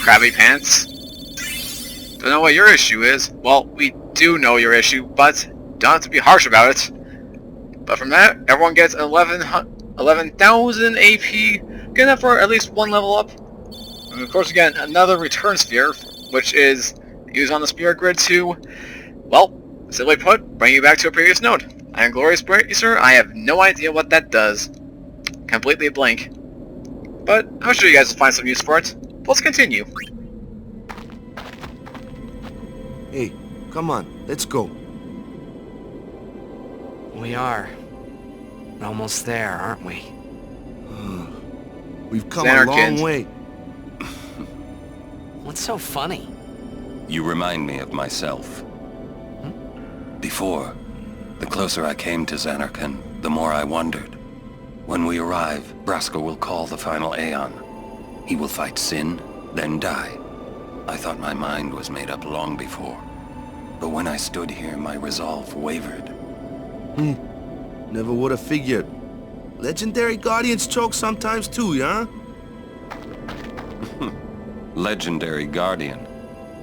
Krabby Pants. Don't know what your issue is. Well, we do know your issue, but don't have to be harsh about it. But from that, everyone gets 11,000 AP, good enough for at least one level up. And of course, again, another return sphere, which is used on the spirit grid to, well, simply put, bring you back to a previous node. I am Glorious Bracer. I have no idea what that does. Completely blank. But I'm sure you guys will find some use for it. Let's continue. Hey, come on, let's go. We are. Almost there, aren't we? We've come a long way. What's so funny? You remind me of myself. Before, the closer I came to Zanarkand, the more I wondered. When we arrive, Braska will call the final Aeon. He will fight Sin, then die. I thought my mind was made up long before. But when I stood here, my resolve wavered. Never would have figured. Legendary Guardians choke sometimes too, yeah? Legendary Guardian.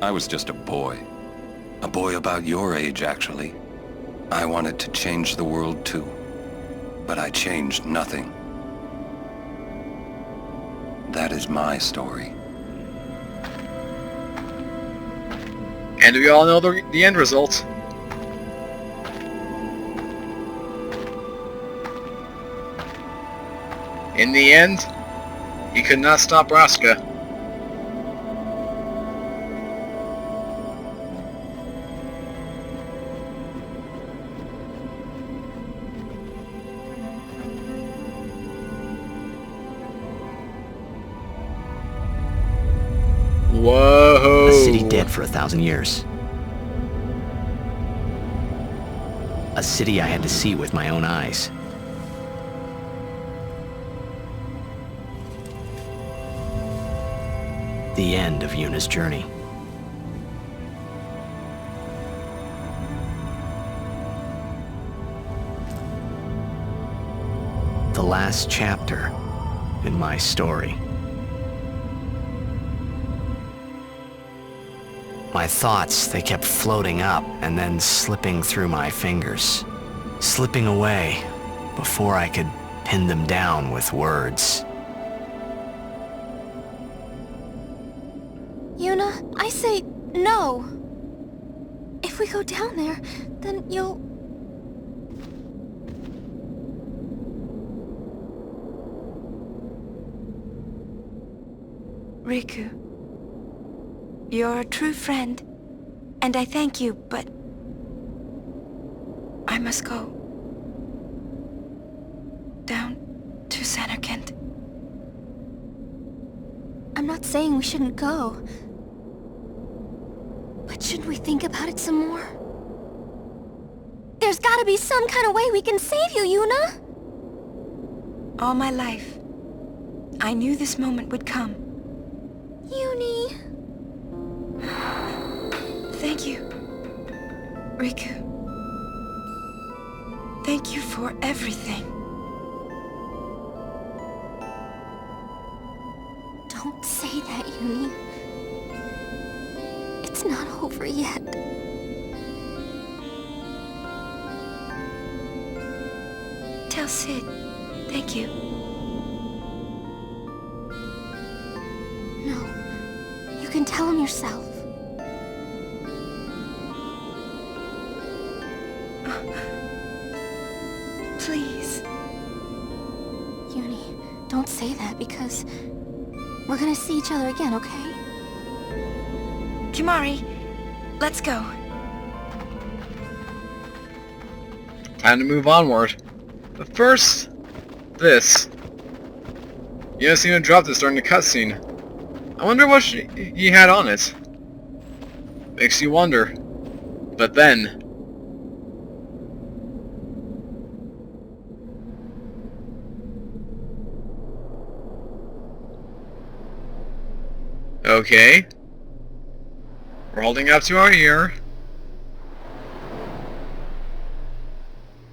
I was just a boy. A boy about your age, actually. I wanted to change the world too. But I changed nothing. That is my story. And we all know the end result. In the end, he could not stop Braska. Whoa! A city dead for 1,000 years. A city I had to see with my own eyes. The end of Yuna's journey. The last chapter in my story. My thoughts, they kept floating up and then slipping through my fingers. Slipping away before I could pin them down with words. Yuna, I say no. If we go down there, then you'll... Riku, you're a true friend, and I thank you, but I must go. Down to Zanarkand. I'm not saying we shouldn't go. But shouldn't we think about it some more? There's gotta be some kind of way we can save you, Yuna! All my life, I knew this moment would come. Yuni... Thank you, Riku. Thank you for everything. Don't say that, Yuni. It's not over yet. Tell Sid, thank you. No. You can tell him yourself. Please. Yuni, don't say that because we're gonna see each other again, okay? Kimari, let's go. Time to move onward. But first, this. You just seem to drop this during the cutscene. I wonder what he had on it. Makes you wonder. But then... Okay. We're holding up to our ear.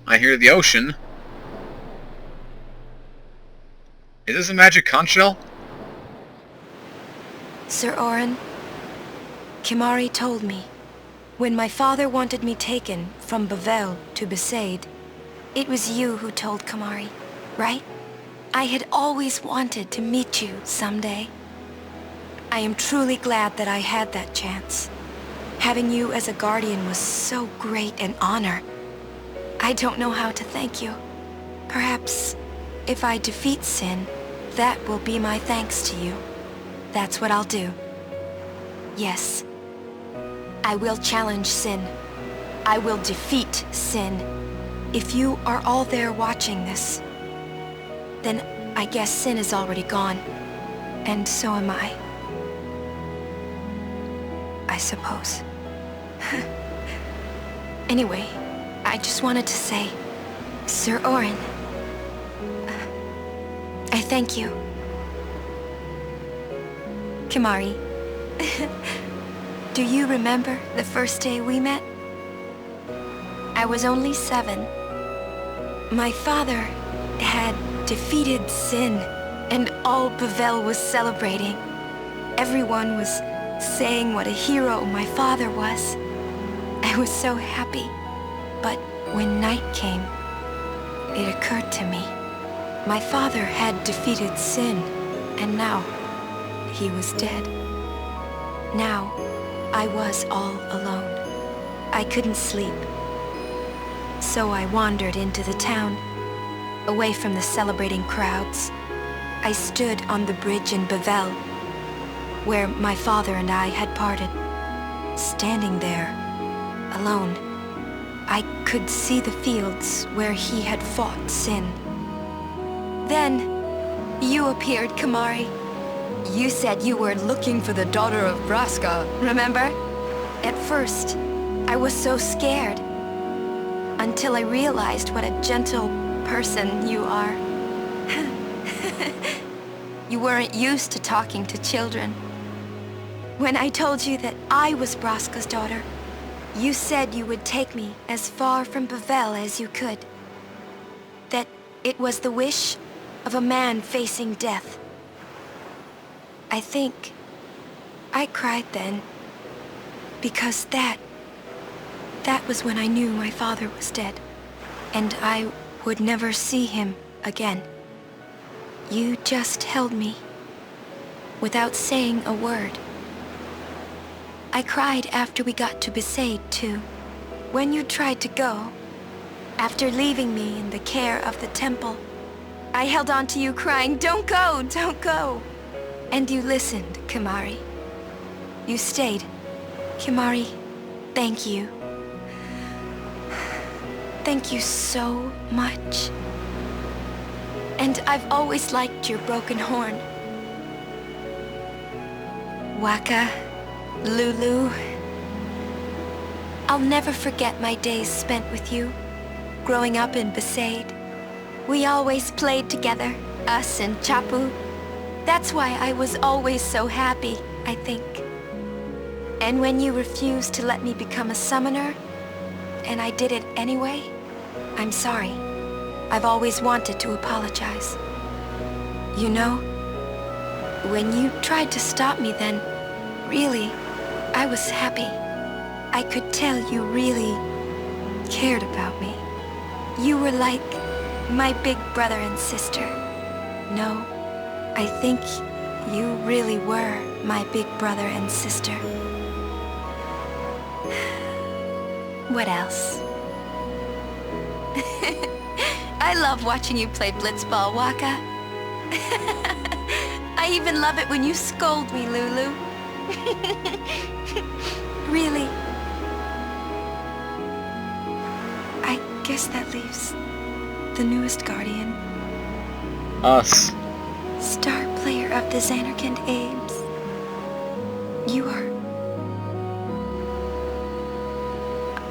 I hear the ocean. Is this a magic conch shell? Sir Orin, Kimahri told me, when my father wanted me taken from Bavel to Besaid, it was you who told Kimahri, right? I had always wanted to meet you someday. I am truly glad that I had that chance. Having you as a guardian was so great an honor. I don't know how to thank you. Perhaps, if I defeat Sin, that will be my thanks to you. That's what I'll do. Yes. I will challenge Sin. I will defeat Sin. If you are all there watching this, then I guess Sin is already gone. And so am I suppose. Anyway, I just wanted to say, Sir Orin, I thank you. Kimahri, do you remember the first day we met? I was only 7. My father had defeated Sin, and all Bavel was celebrating. Everyone was saying what a hero my father was. I was so happy. But when night came, it occurred to me. My father had defeated Sin, and now he was dead. Now, I was all alone. I couldn't sleep. So I wandered into the town, away from the celebrating crowds. I stood on the bridge in Bavel, where my father and I had parted. Standing there, alone, I could see the fields where he had fought Sin. Then, you appeared, Kimahri. You said you were looking for the daughter of Braska, remember? At first, I was so scared, until I realized what a gentle person you are. You weren't used to talking to children. When I told you that I was Braska's daughter, you said you would take me as far from Bavel as you could. That it was the wish of a man facing death. I think I cried then, because that was when I knew my father was dead, and I would never see him again. You just held me, without saying a word. I cried after we got to Besaid, too. When you tried to go, after leaving me in the care of the temple, I held on to you crying, "Don't go, don't go!" And you listened, Kimahri. You stayed. Kimahri, thank you. Thank you so much. And I've always liked your broken horn. Waka, Lulu. I'll never forget my days spent with you, growing up in Besaid. We always played together, us and Chapu. That's why I was always so happy, I think. And when you refused to let me become a summoner, and I did it anyway, I'm sorry. I've always wanted to apologize. You know, when you tried to stop me then, really, I was happy. I could tell you really cared about me. You were like my big brother and sister. No, I think you really were my big brother and sister. What else? I love watching you play blitzball, Waka. I even love it when you scold me, Lulu. Really. I guess that leaves the newest guardian. Us. Star player of the Xanarkand Ames. You are.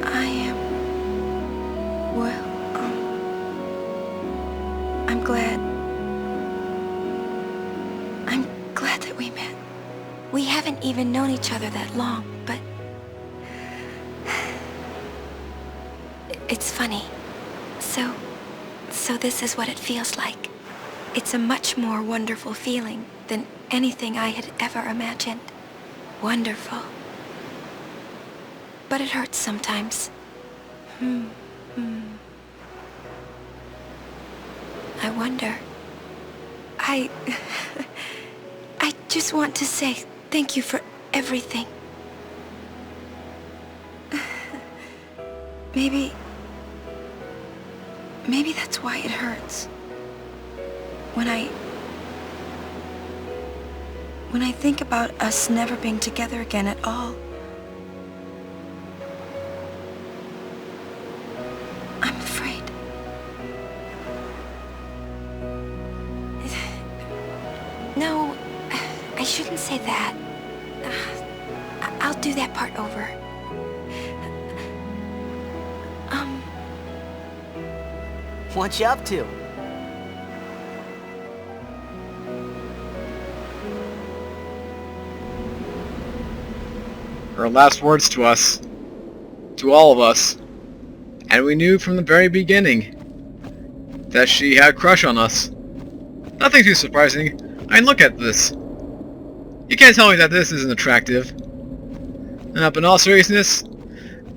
I am. Well, I'm glad. I'm glad that we met. We haven't even known each other that long, but it's funny. So this is what it feels like. It's a much more wonderful feeling than anything I had ever imagined. wonderful. But it hurts sometimes. I wonder. I just want to say thank you for everything. Maybe that's why it hurts. When I think about us never being together again at all, I'm afraid. No, I shouldn't say that. I'll do that part over. What you up to? Her last words to us, to all of us, and we knew from the very beginning that she had a crush on us. Nothing too surprising. I mean, look at this. You can't tell me that this isn't attractive. But in all seriousness,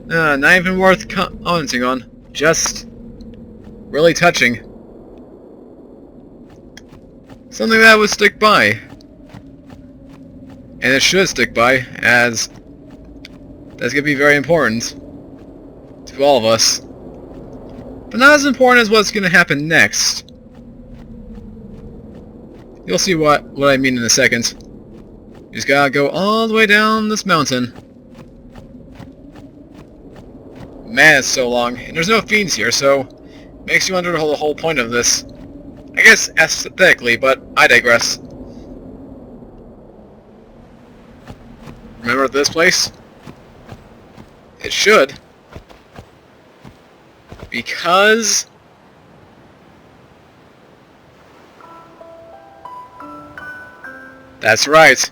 not even worth commenting on. Just really touching. Something that would stick by. And it should stick by, as that's going to be very important to all of us. But not as important as what's going to happen next. You'll see what I mean in a second. You just gotta go all the way down this mountain. Man, it's so long, and there's no fiends here, so makes you wonder the whole point of this. I guess aesthetically, but I digress. Remember this place? It should. Because that's right.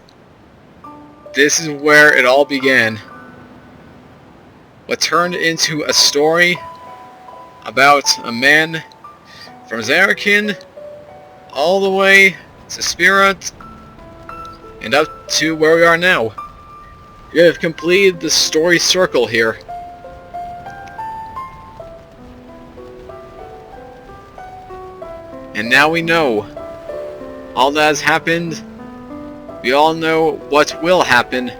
This is where it all began. What turned into a story about a man from Xanarkand all the way to Spirit and up to where we are now. We have completed the story circle here. And now we know all that has happened. We all know what will happen,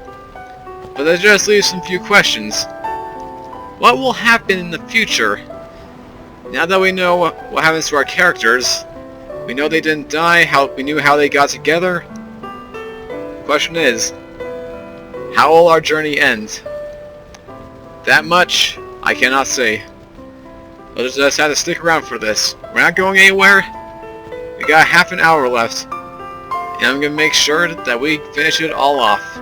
but that just leaves some few questions. What will happen in the future? Now that we know what happens to our characters, we know they didn't die, we knew how they got together. The question is, how will our journey end? That much, I cannot say. We'll just have to stick around for this. We're not going anywhere. We got half an hour left, and I'm gonna make sure that we finish it all off.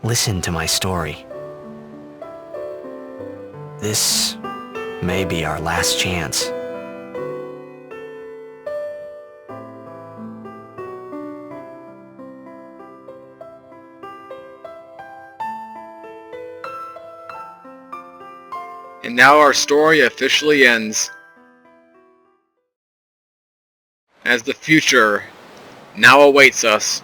Listen to my story. This may be our last chance. And now our story officially ends. As the future now awaits us.